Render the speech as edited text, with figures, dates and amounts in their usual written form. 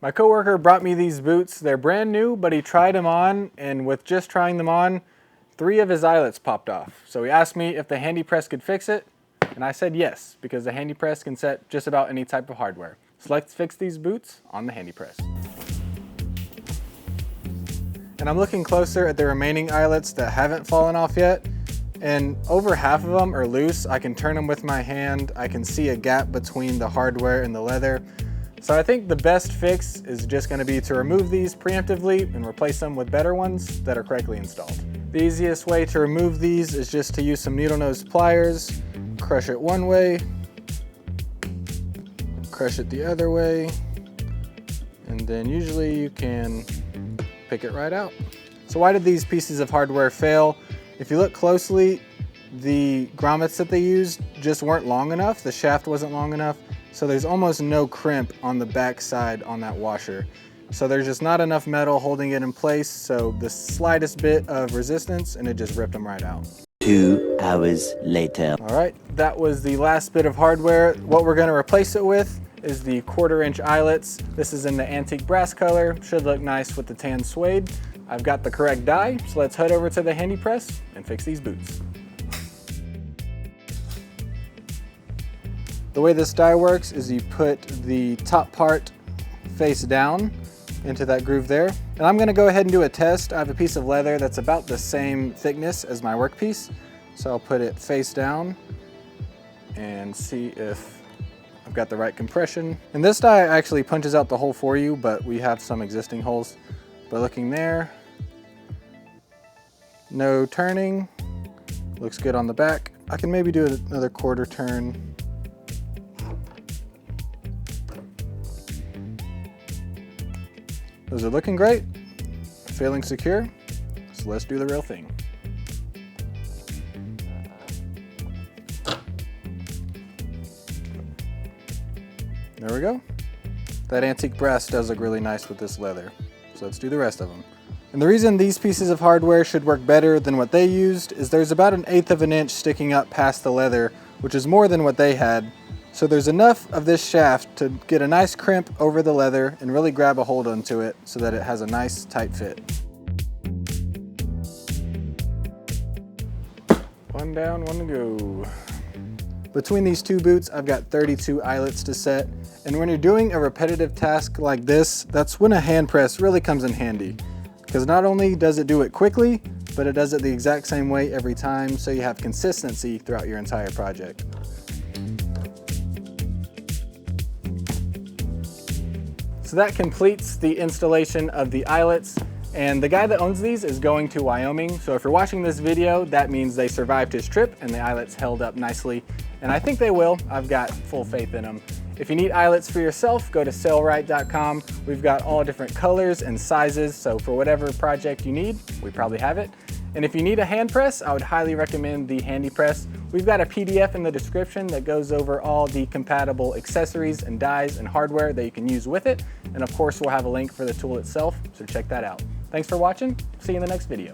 My coworker brought me these boots. They're brand new, but he tried them on, and with just trying them on, 3 of his eyelets popped off. So he asked me if the HandyPress could fix it, and I said yes, because the HandyPress can set just about any type of hardware. So let's fix these boots on the HandyPress. And I'm looking closer at the remaining eyelets that haven't fallen off yet, and over half of them are loose. I can turn them with my hand. I can see a gap between the hardware and the leather. So I think the best fix is just going to be to remove these preemptively and replace them with better ones that are correctly installed. The easiest way to remove these is just to use some needle nose pliers, crush it one way, crush it the other way, and then usually you can pick it right out. So why did these pieces of hardware fail? If you look closely, the grommets that they used just weren't long enough. The shaft wasn't long enough. So there's almost no crimp on the back side on that washer. So there's just not enough metal holding it in place. So the slightest bit of resistance and it just ripped them right out. 2 hours later. All right, that was the last bit of hardware. What we're gonna replace it with is the 1/4" eyelets. This is in the antique brass color. Should look nice with the tan suede. I've got the correct die, so let's head over to the HandyPress and fix these boots. The way this die works is you put the top part face down into that groove there. And I'm gonna go ahead and do a test. I have a piece of leather that's about the same thickness as my workpiece. So I'll put it face down and see if I've got the right compression. And this die actually punches out the hole for you, but we have some existing holes. But looking there, no turning, looks good on the back. I can maybe do another 1/4 turn. Those are looking great, feeling secure, so let's do the real thing. There we go. That antique brass does look really nice with this leather, so let's do the rest of them. And the reason these pieces of hardware should work better than what they used is there's about 1/8 inch sticking up past the leather, which is more than what they had. So there's enough of this shaft to get a nice crimp over the leather and really grab a hold onto it so that it has a nice tight fit. One down, one to go. Between these 2 boots, I've got 32 eyelets to set. And when you're doing a repetitive task like this, that's when a hand press really comes in handy. Because not only does it do it quickly, but it does it the exact same way every time, so you have consistency throughout your entire project. So that completes the installation of the eyelets, and the guy that owns these is going to Wyoming. So if you're watching this video, that means they survived his trip and the eyelets held up nicely. And I think they will. I've got full faith in them. If you need eyelets for yourself, go to Sailrite.com. We've got all different colors and sizes, so for whatever project you need, we probably have it. And if you need a hand press, I would highly recommend the HandyPress. We've got a PDF in the description that goes over all the compatible accessories and dies and hardware that you can use with it. And of course, we'll have a link for the tool itself, so check that out. Thanks for watching. See you in the next video.